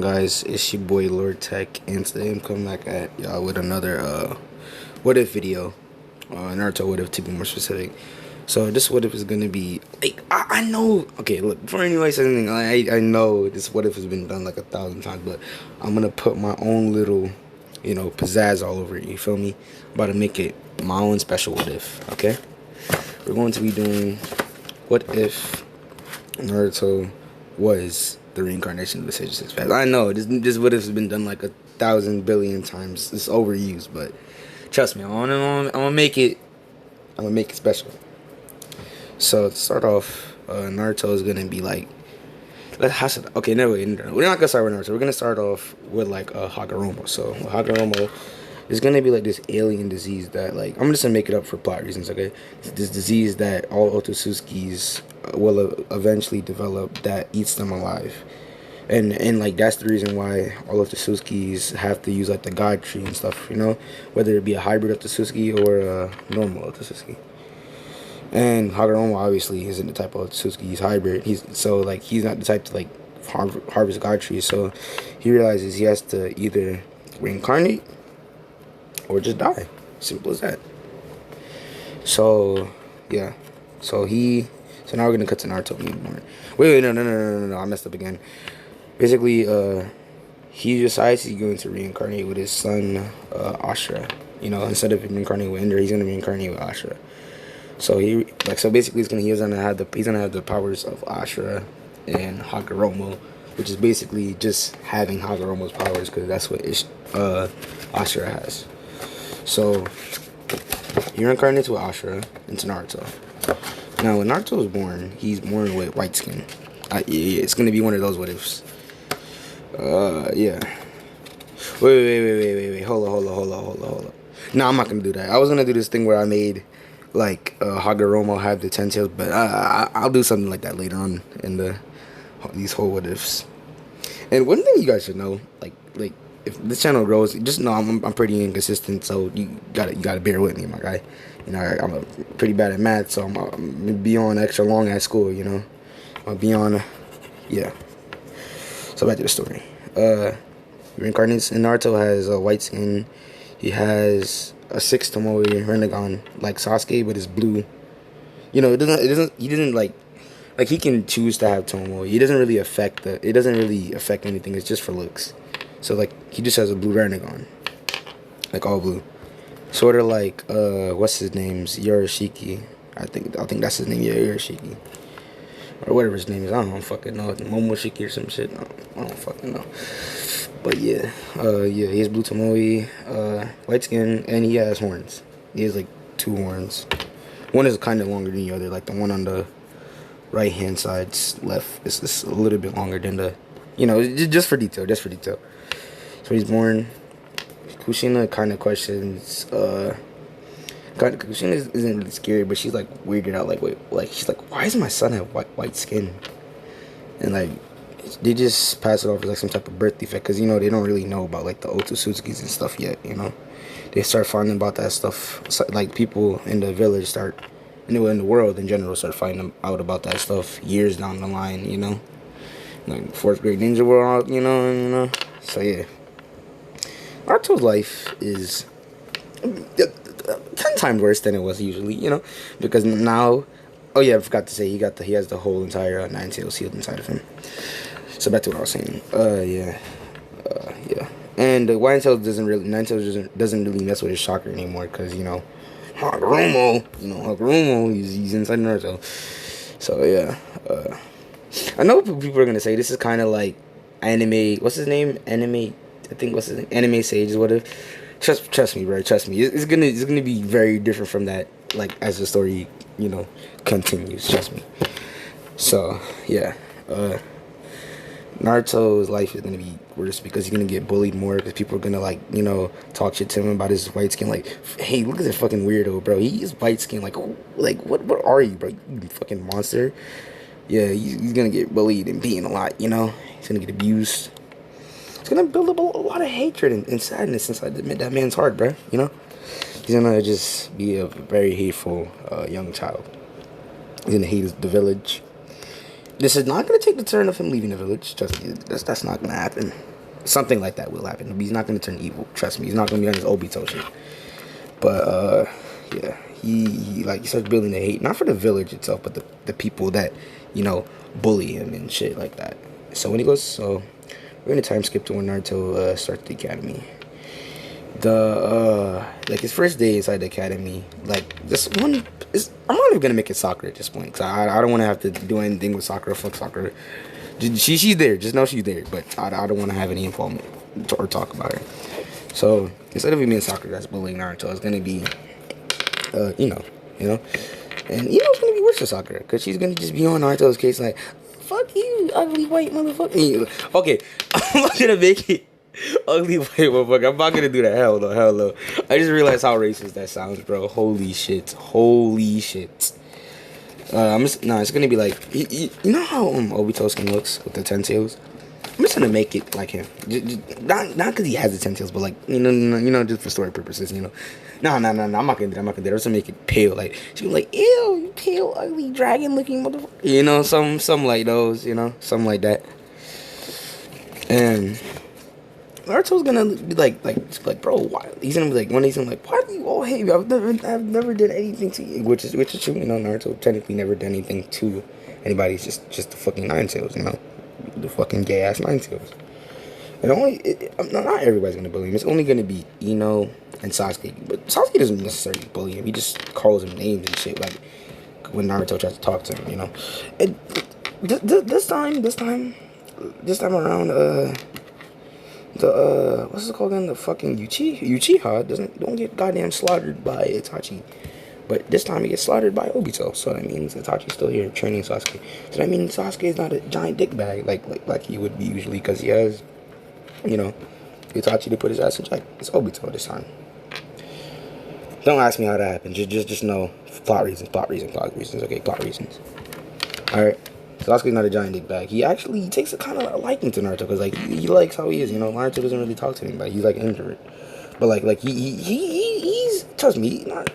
Guys, it's your boy Lord Tech, and today I'm coming back at y'all with another what if video, Naruto what if to be more specific. So this what if is gonna be like I know. Okay, look, before anybody says anything, I know this what if has been done like 1,000 times, but I'm gonna put my own little pizzazz all over it. You feel me? About to make it my own special what if. Okay, we're going to be doing what if Naruto was the reincarnation of the Sage Six Paths. I know this would have been done like 1,000 billion times. It's overused, but trust me, I'm gonna make it. I'm gonna make it special. So to start off, Naruto is gonna be like, okay, no, we're not gonna start with Naruto. We're gonna start off with like Hagoromo. So Hagoromo is gonna be like this alien disease that, like, I'm just gonna make it up for plot reasons. Okay, this disease that all Otosuskis will eventually develop that eats them alive. And like that's the reason why all of the Otsutskis have to use like the God tree and stuff, whether it be a hybrid Otsutsuki or a normal Otsutsuki. And Hagoromo obviously isn't the type of Otsutsuki; he's hybrid. He's not the type to like harvest God trees. So he realizes he has to either reincarnate or just die. Simple as that. So yeah, so now we're gonna cut to Naruto. Wait, no, I messed up again. Basically, he decides he's going to reincarnate with his son, Ashura. Instead of reincarnating with Ender, he's gonna reincarnate with Ashura. So basically, he's gonna have the powers of Ashura and Hagoromo, which is basically just having Hagoromo's powers, because that's what Ashura has. So he reincarnates with Ashura into Naruto. Now, when Naruto was born, he's born with white skin. It's gonna be one of those what ifs. Yeah. Wait. Hold on. No, I'm not gonna do that. I was gonna do this thing where I made like Hagoromo have the 10 tails, but I'll do something like that later on in these whole what ifs. And one thing you guys should know, like if this channel grows, just know I'm pretty inconsistent, so you gotta bear with me, my guy. I'm pretty bad at math, so I'm gonna be on extra long at school. I'll be on, yeah. So back to the story. Reincarnates, and Naruto has white skin. He has a 6 Tomoe Rinnegan like Sasuke, but it's blue. He doesn't like he can choose to have Tomoe. It doesn't really affect anything. It's just for looks. So like he just has a blue Rinnegan, like all blue. Sort of like what's his name's Yorishiki. I think that's his name. Yeah, Yorishiki. Or whatever his name is. I don't fucking know. Momoshiki or some shit. I don't fucking know. But yeah. He has blue Tomoe, white skin, and he has horns. He has like 2 horns. One is kind of longer than the other. Like the one on the right hand side's left. It's a little bit longer than the, just for detail. So he's born. Kushina kind of questions. Kushina isn't really scary, but she's like weirded out. She's like, why does my son have white skin? And like, they just pass it off as like some type of birth defect, because they don't really know about like the Otosuskis and stuff yet. They start finding about that stuff. So, like, people in the village in the world in general start finding out about that stuff years down the line. Like 4th grade ninja world. So yeah. Naruto's life is 10 times worse than it was usually, because now, oh yeah, I forgot to say he has the whole entire 9 tails sealed inside of him. So back to what I was saying. Yeah. And the 9 tails doesn't really mess with his chakra anymore, because Hagoromo, he's inside Naruto. So yeah. I know people are gonna say this is kind of like anime. What's his name? Anime Sage is what if. Trust me, bro. Trust me. It's gonna be very different from that. Like as the story, continues. Trust me. So yeah, Naruto's life is gonna be worse because he's gonna get bullied more, because people are gonna talk shit to him about his white skin. Like, hey, look at this fucking weirdo, bro. He's white skin. Like what are you, bro? You fucking monster. Yeah, he's gonna get bullied and beaten a lot. He's gonna get abused. It's gonna build up a lot of hatred and sadness inside that man's heart, bro. He's gonna just be a very hateful young child. He's gonna hate the village. This is not gonna take the turn of him leaving the village. Trust me, that's not gonna happen. something like that will happen. He's not gonna turn evil. Trust me. He's not gonna be on his Obito shit. But yeah, he like he starts building the hate, not for the village itself, but the people that bully him and shit like that. So when he goes, so we're gonna time skip to when Naruto starts the academy. The like his first day inside the academy, like this one is, I'm not even gonna make it Sakura at this point, because I don't want to have to do anything with Sakura. Fuck Sakura. She's there. Just know she's there, but I don't want to have any involvement or talk about her. So instead of it being Sakura that's bullying Naruto, it's gonna be Ino, and Ino's gonna be worse than Sakura, because she's gonna just be on Naruto's case like, fuck you, ugly white motherfucker. Okay, I'm not gonna make it ugly white motherfucker. I'm not gonna do that. Hell no. I just realized how racist that sounds, bro. Holy shit. It's gonna be like, you know how Obito's skin looks with the 10 tails? I'm just gonna make it like him. Not because he has the 10 tails, but like just for story purposes. No. I'm not gonna do that. I'm just gonna make it pale. Like she was like, ew, you pale, ugly, dragon looking motherfucker. Some like those. Something like that. And Naruto's gonna be like, bro, why? He's gonna be like, one day he's gonna be like, why do you all hate me? I've never did anything to you, which is true. Naruto technically never did anything to anybody. It's just the fucking Nine Tails, the fucking gay ass Nine Tails. And not everybody's gonna bully him. It's only gonna be Ino and Sasuke. But Sasuke doesn't necessarily bully him. He just calls him names and shit. Like when Naruto tries to talk to him, And this time around, what's it called again? The fucking Uchiha don't get goddamn slaughtered by Itachi. But this time he gets slaughtered by Obito. So that means Itachi's still here training Sasuke. So that means Sasuke is not a giant dick bag like he would be usually, because he has, Itachi to put his ass in check. It's Obito this time. Don't ask me how that happened. Just know plot reasons. Okay, plot reasons. Alright. Sasuke's not a giant dick bag. He takes a kind of a liking to Naruto, because like he likes how he is. Naruto doesn't really talk to anybody. He's like an introvert. But like he's, trust me, he's not,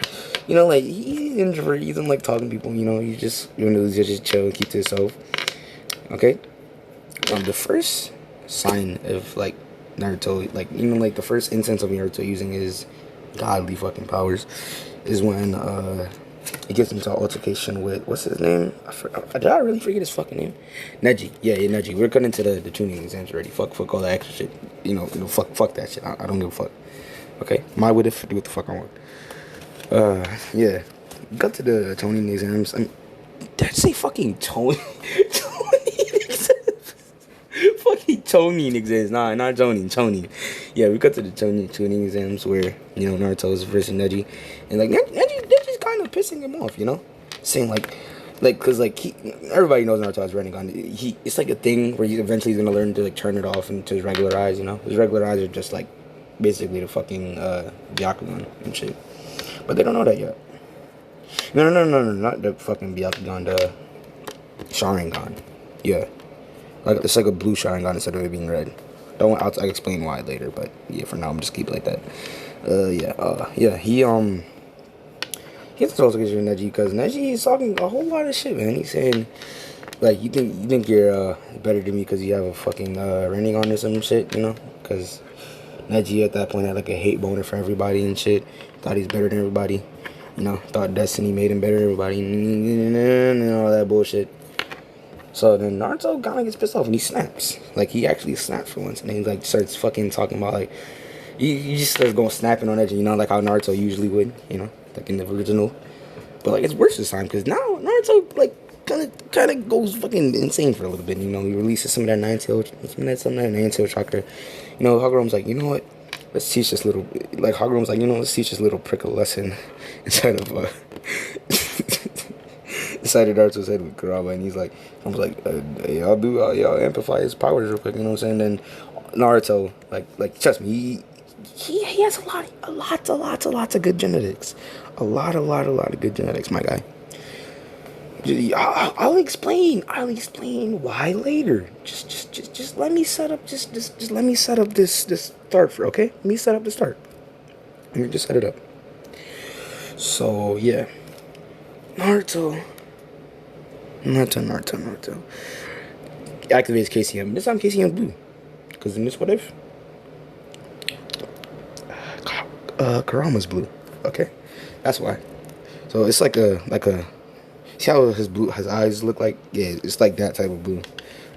he's an introvert. He doesn't like talking to people. He's just just chill and keep to himself. Okay. The first sign of like Naruto, the first instance of Naruto using his godly fucking powers is when he gets into an altercation with, what's his name? Did I really forget his fucking name? Neji. Yeah, Neji. We're cutting into the tuning exams already. Fuck all that extra shit. Fuck that shit. I don't give a fuck. Okay? My what if, do what the fuck I want. Yeah. Got to the tuning exams. Did I say fucking tuning exams? Fucking tuning exams. Nah, not tuning. Yeah, we got to the tuning exams where, Naruto is versus Neji. And like, Neji's kind of pissing him off, saying cause everybody knows Naruto has Rinnegan. It's like a thing where eventually he's gonna learn to like turn it off into his regular eyes. His regular eyes are just like basically the fucking Byakugan and shit. But they don't know that yet. No, not the fucking Byakugan, the Sharingan. Yeah, it's like a blue Sharingan instead of it being red. I'll explain why later, but yeah, for now I'm just keep it like that. He has to talk to Neji, because Neji is talking a whole lot of shit, man. He's saying, like, you think you're better than me because you have a fucking Rinnegan or some shit, Because Neji at that point had like a hate boner for everybody and shit. Thought he's better than everybody. Thought Destiny made him better than everybody. And all that bullshit. So then Naruto kind of gets pissed off and he snaps. Like, he actually snaps for once. And then he like starts fucking talking about like, he just starts going snapping on Neji, like how Naruto usually would, like in the original. But like it's worse this time, because now Naruto like kind of goes fucking insane for a little bit. He releases some of that nine tail chakra. Haguro's like, you know what? Let's teach this little, like Haguro's like, let's teach this little prick a lesson inside of inside of Naruto's head with Kurama, and he's like, y'all amplify his powers real quick, what I'm saying? Then Naruto, like trust me, he has a lot of good genetics. A lot of good genetics, my guy. I'll explain why later. Just let me set up just let me set up this start for, okay? Let me set up the start. Let me just set it up. So yeah. Naruto activates KCM. This time KCM blue. Because in this what if, Kurama's blue. Okay, that's why. So it's like a see how his eyes look like? Yeah, it's like that type of blue.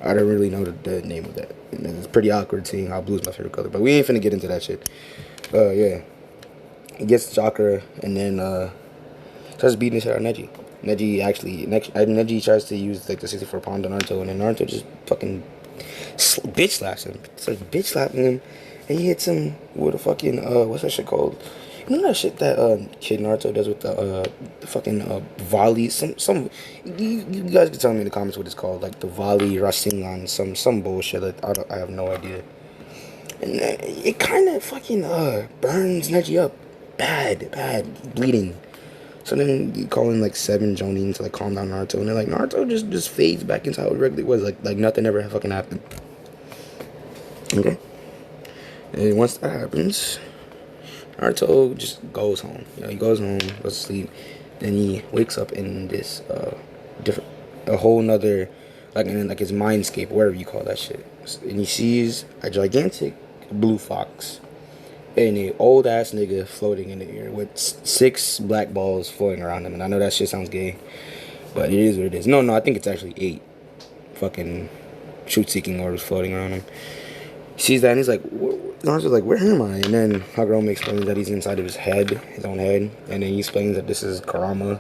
I don't really know the name of that. And it's pretty awkward seeing how blue is my favorite color, but we ain't finna get into that shit. Yeah. He gets chakra and then starts beating the shit out of Neji. Neji tries to use like the 64 pound on Naruto, and then Naruto just fucking bitch slaps him. It's like bitch slapping him, and he hits him with a fucking what's that shit called? You know that shit that kid Naruto does with the fucking volley. Some you guys can tell me in the comments what it's called, like the volley Rasengan, some bullshit that I have no idea. And it kind of fucking burns Neji up, bad, bleeding. So then you call in like 7 Jonin to like calm down Naruto, and they're like Naruto just fades back into how it regularly was, like nothing ever fucking happened. Okay. And once that happens, Naruto just goes home. You know, he goes home, goes to sleep. Then he wakes up in this a whole nother, like his mindscape, whatever you call that shit. And he sees a gigantic blue fox and a old ass nigga floating in the air with 6 black balls floating around him. And I know that shit sounds gay, but it is what it is. No, I think it's actually 8 fucking truth-seeking orbs floating around him. He sees that and he's like, Naruto's like, where am I? And then Hagoromo explains that he's inside of his own head. And then he explains that this is Kurama,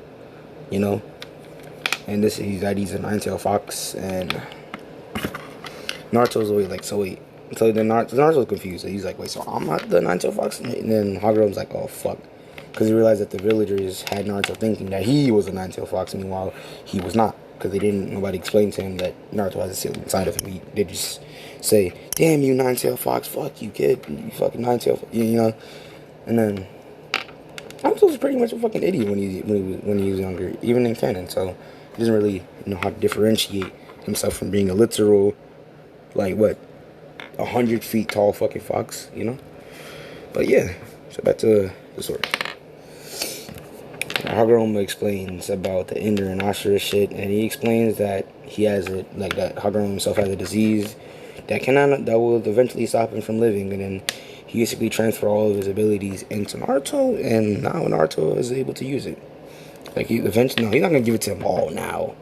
you know. And that he's a 9-tailed fox. And Naruto's like, so wait. So then Naruto's confused. So he's like, wait, so I'm not the 9-tailed fox? And then Hagoromo's like, oh, fuck. Because he realized that the villagers had Naruto thinking that he was a 9-tailed fox. Meanwhile, he was not. Because nobody explained to him that Naruto has a seal inside of him. They just say, damn you 9-tailed fox, fuck you kid, you fucking 9-tailed, you know. And then Naruto was pretty much a fucking idiot when he was younger, even in canon. So he doesn't really know how to differentiate himself from being a literal, like 100 feet tall fucking fox, you know. But yeah, so back to the story. Hagoromo explains about the Ender and Ashura shit, and he explains that he has it, like that Hagoromo himself has a disease that will eventually stop him from living, and then he basically transfer all of his abilities into Naruto, and now Naruto is able to use it. Like he's not gonna give it to him all now,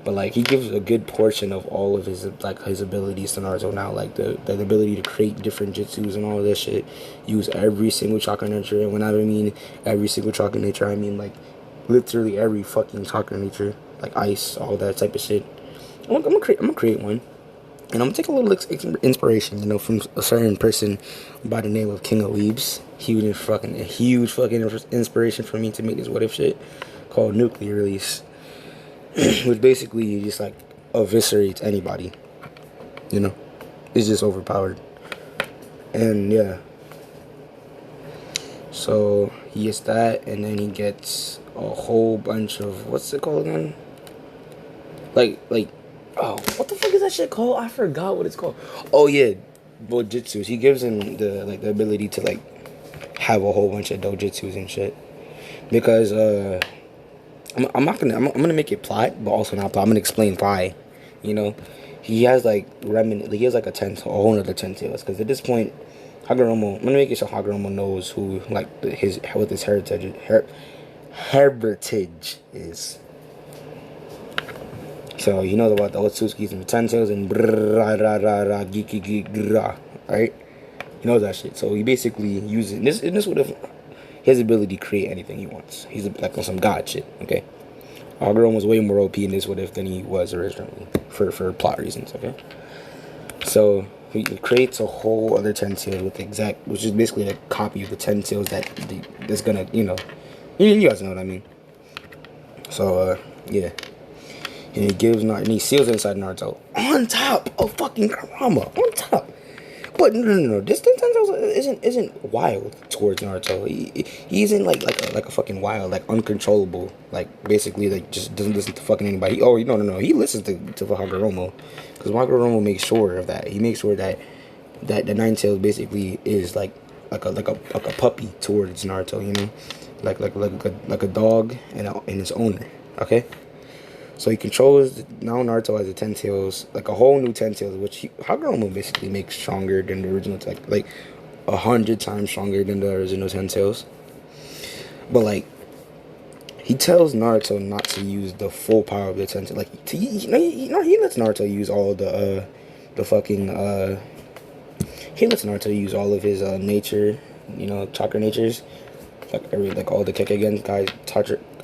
but like he gives a good portion of all of his abilities to Naruto now, like the ability to create different jutsus and all of that shit. Use every single chakra nature, and when I mean every single chakra nature, I mean like literally every fucking chakra nature, like ice, all that type of shit. I'm gonna create one, and I'm gonna take a little inspiration, you know, from a certain person by the name of King of Weebs. He was a huge fucking inspiration for me to make this what if shit called Nuclear Release. Which basically just like eviscerates anybody, you know. It's just overpowered. And yeah, so he gets that, and then he gets a whole bunch of, what's it called again? Like oh, what the fuck is that shit called? I forgot what it's called. Oh yeah, dojutsus. He gives him the ability to like have a whole bunch of dojutsus and shit. Because I'm gonna make it plot, but also not plot. I'm gonna explain why. You know, he has like he has like a whole other 10 tails. Because at this point, Hagoromo, I'm gonna make it so Hagoromo knows who what his heritage is. So he knows about the Otsutsuki's and the 10 tails and right? He knows that shit. So he basically uses this would have his ability to create anything he wants. He's like on some god shit, okay? Hagoromo was way more OP in this what if than he was originally for plot reasons, okay? So he creates a whole other 10 tails with which is basically a copy of the 10 tails that's gonna, you know, you guys know what I mean. So yeah, and he seals it inside Naruto on top of fucking Kurama, on top. But no. This Tensei isn't wild towards Naruto. He isn't like a fucking wild, like uncontrollable, like basically like just doesn't listen to fucking anybody. Oh no. He listens to Hagoromo, because Hagoromo makes sure of that. He makes sure that the 9 tails basically is like a puppy towards Naruto. You know, like a dog and its owner. Okay. So he controls now Naruto has a ten tails, like a whole new ten tails, which Hagoromo basically makes stronger than the original tech, like 100 times stronger than the original ten tails. But like he tells Naruto not to use the full power of the ten tails. Like he lets Naruto use all the fucking he lets Naruto use all of his nature, chakra natures, like all the Kekkeigen guys,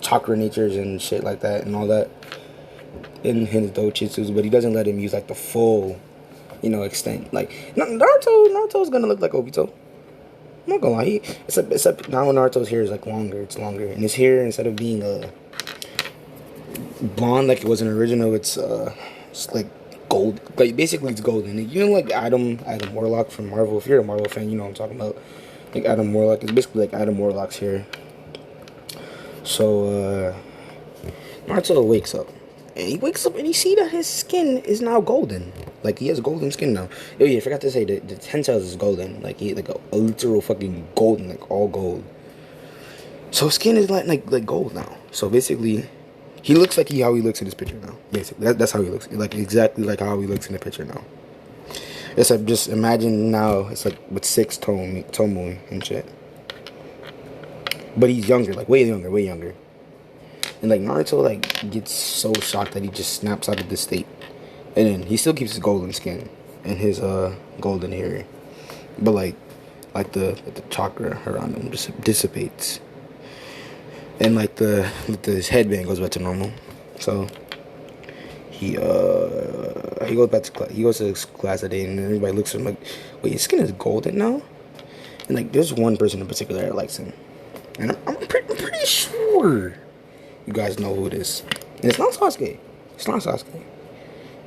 chakra natures and shit like that and all that in his dojutsus, but he doesn't let him use like the full, extent. Like Naruto's gonna look like Obito. I'm not gonna lie, except now Naruto's hair is like longer. It's longer, and his hair, instead of being blonde like it was in the original, it's like gold. Like basically it's golden. Like Adam Warlock from Marvel. If you're a Marvel fan, you know what I'm talking about. Like Adam Warlock. It's basically like Adam Warlock's hair. So Naruto wakes up. And he wakes up and he see that his skin is now golden. Like he has golden skin now. Oh yeah, I forgot to say the ten tails is golden. Like he like a literal fucking golden, like all gold. So his skin is like gold now. So basically, he looks like how he looks in his picture now. Basically, that's how he looks. Like exactly like how he looks in the picture now. Except just imagine now it's like with 6 Tomoe and shit. But he's younger, like way younger. And like Naruto like gets so shocked that he just snaps out of this state. And then he still keeps his golden skin and his golden hair. But like the chakra around him just dissipates. And like his headband goes back to normal. So he goes back to class. He goes to his class that day and everybody looks at him like, wait, his skin is golden now? And like there's one person in particular that likes him. And I'm pretty sure you guys know who it is. And it's not Sasuke.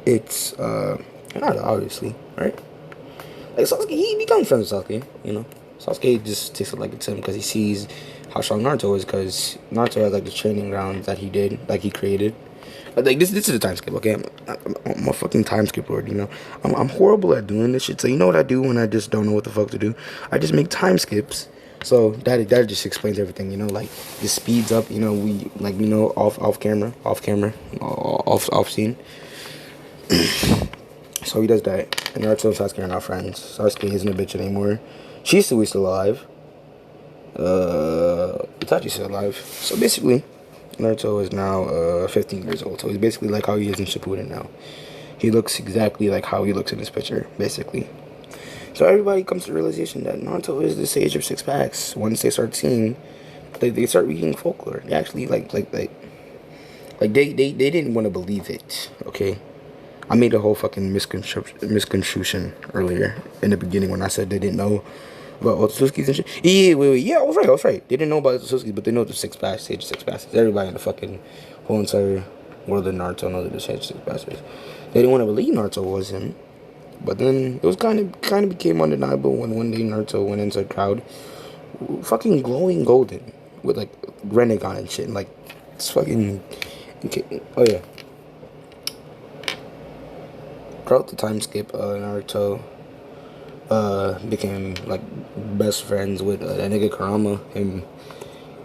It's not obviously, right? Like Sasuke, he becomes friends with Sasuke, Sasuke just takes it like it's him because he sees how strong Naruto is, because Naruto has like the training grounds that he did, like he created. But like this is a time skip, okay? I'm a fucking time skip lord, I'm horrible at doing this shit. So you know what I do when I just don't know what the fuck to do? I just make time skips. So that just explains everything, like it speeds up, off camera, off scene. So he does that, and Naruto and Sasuke are now friends. Sasuke isn't a bitch anymore. She's still alive. Itachi's still alive. So basically, Naruto is now 15 years old. So he's basically like how he is in Shippuden now. He looks exactly like how he looks in this picture, basically. So everybody comes to the realization that Naruto is the sage of 6 packs. Once they start seeing, they start reading folklore. They actually they didn't want to believe it. Okay, I made a whole fucking misconstruction earlier in the beginning when I said they didn't know about Otsutsuki's and shit. Yeah, I was right. They didn't know about Otsutsuki, but they know the 6 packs, sage of 6 packs. Everybody in the fucking whole entire world of Naruto knows that the sage of 6 packs. They didn't want to believe Naruto was him. But then it was kind of became undeniable when one day Naruto went into a crowd, fucking glowing golden with like Renegon and shit, and like it's fucking. Oh yeah. Throughout the time skip, Naruto became like best friends with that nigga Kurama, and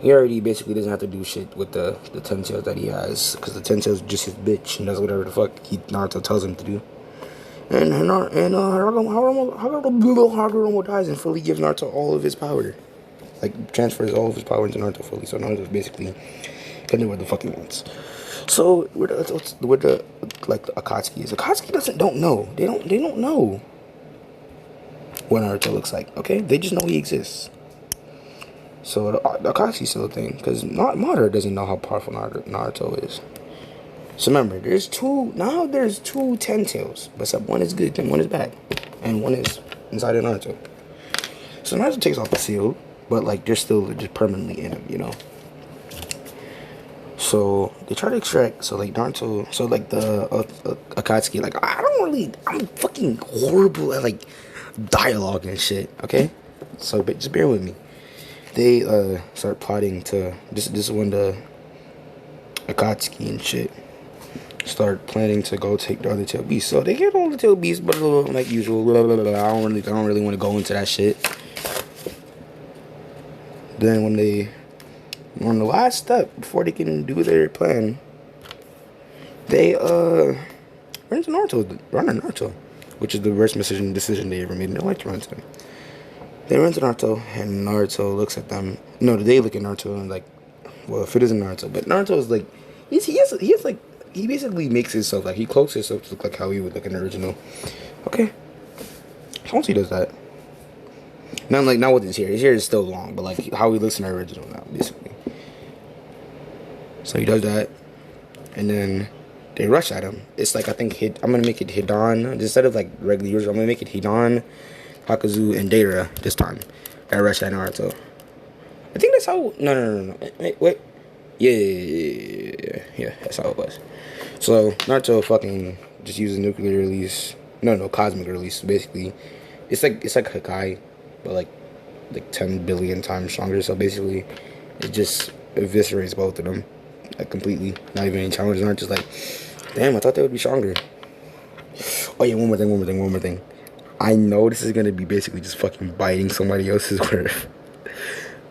he already basically doesn't have to do shit with the ten tails that he has, because the ten tails is just his bitch and does whatever the fuck Naruto tells him to do. And Hagoromo dies and fully gives Naruto all of his power. Like, transfers all of his power into Naruto fully. So Naruto's basically can do what the fuck he wants. So, with the Akatsuki is. Akatsuki don't know. They don't know what Naruto looks like, okay? They just know he exists. So, the Akatsuki's still a thing. Because Madara doesn't know how powerful Naruto is. So remember, there's two ten tails, but except one is good and one is bad, and one is inside of Naruto. So Naruto takes off the seal, but like they're still just permanently in him, So they try to extract. So like Naruto, so like the Akatsuki, like I'm fucking horrible at like dialogue and shit. Okay, so but just bear with me. They start plotting to this is when the Akatsuki and shit start planning to go take the other tail beasts. So they get all the tail beasts, but like usual, blah, blah, blah, blah. I don't really want to go into that shit. Then on the last step before they can do their plan, They run to Naruto, which is the worst decision they ever made in their life to run to them. They run to Naruto, and Naruto looks at them. No, they look at Naruto and like, well, if it isn't Naruto, but Naruto is like, he basically makes himself like he cloaks himself to look like how he would look in the original. Okay, once he does that, not with his hair. His hair is still long, but like how he looks in the original now, basically. So he does that, and then they rush at him. It's like, I think I'm gonna make it Hidan instead of like regular users. I'm gonna make it Hidan, Hakazu, and Deidara this time. I rush at Naruto. I think that's how. No. Wait. Yeah. That's how it was. So Naruto fucking just uses nuclear release. No, cosmic release. Basically, it's like Hakai, but like 10 billion times stronger. So basically, it just eviscerates both of them, like completely. Not even any challenges. Naruto's like, damn, I thought they would be stronger. Oh yeah, one more thing. I know this is gonna be basically just fucking biting somebody else's worth,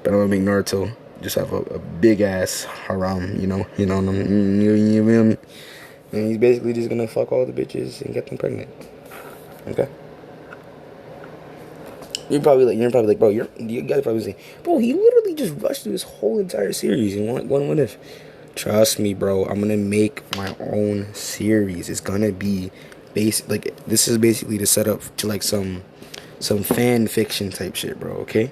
but I'm gonna make Naruto just have a big ass haram, you know them, you feel me? And he's basically just gonna fuck all the bitches and get them pregnant. Okay. You're probably like, bro, you guys probably say, bro, he literally just rushed through this whole entire series in one what if. Trust me, bro. I'm gonna make my own series. It's gonna be this is basically the setup to like some fan fiction type shit, bro. Okay,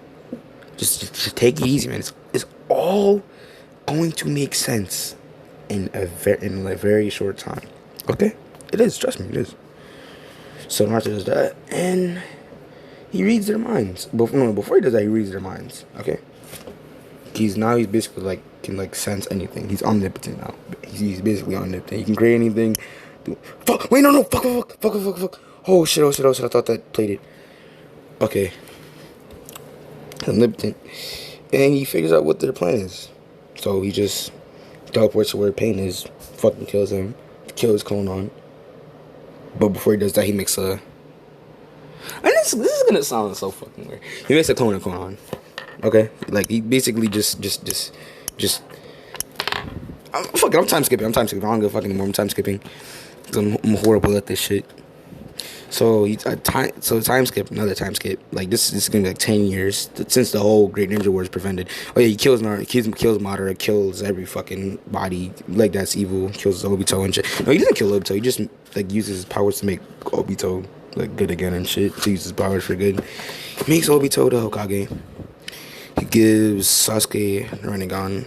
just take it easy, man. It's all going to make sense in a very short time. Okay, it is. Trust me, it is. So Naruto does that, and he reads their minds. Before he does that, he reads their minds. Okay, he's basically like can sense anything. He's omnipotent now. He's basically omnipotent. He can create anything. Fuck! Wait, no! Fuck! Oh shit! I thought that played it. Okay. Omnipotent, and he figures out what their plan is. So he just teleports to where pain is. Fucking kills him. Kills Konan. But before he does that, he makes a. And this is gonna sound so fucking weird. He makes a clone of Konan. Okay, like he basically just. I'm time skipping. I don't give a fuck anymore. I'm time skipping. Cause I'm horrible at this shit. So another time skip. Like this is gonna be like 10 years since the whole Great Ninja War is prevented. Oh yeah, he kills Madara, kills every fucking body. Like that's evil. Kills Obito and shit. No, he doesn't kill Obito. He just like uses his powers to make Obito like good again and shit. To use his powers for good. He makes Obito the Hokage. He gives Sasuke the Rinnegan.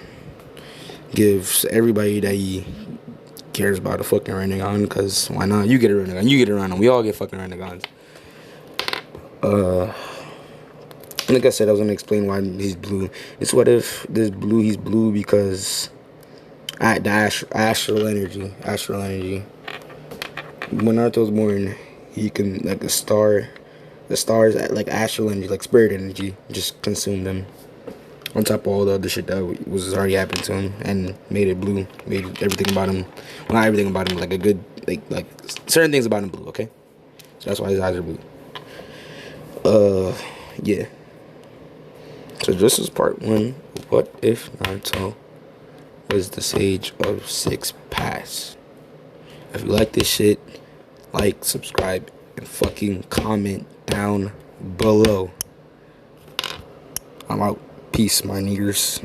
Gives everybody that he cares about a fucking Rinnegan, because why not? You get a Rinnegan. We all get fucking Rinnegans. Like I said, I was gonna explain why he's blue. It's what if he's blue because the astral energy. When Naruto was born, he can like the stars like astral energy, like spirit energy, just consumed him. On top of all the other shit that was already happened to him and made it blue, made everything about him, well, not everything about him, like a good, like certain things about him blue, okay? So that's why his eyes are blue. Yeah. So this is part 1. What if Naruto was the Sage of 6 Paths? If you like this shit, like, subscribe, and fucking comment down below. I'm out. Peace, my niggers.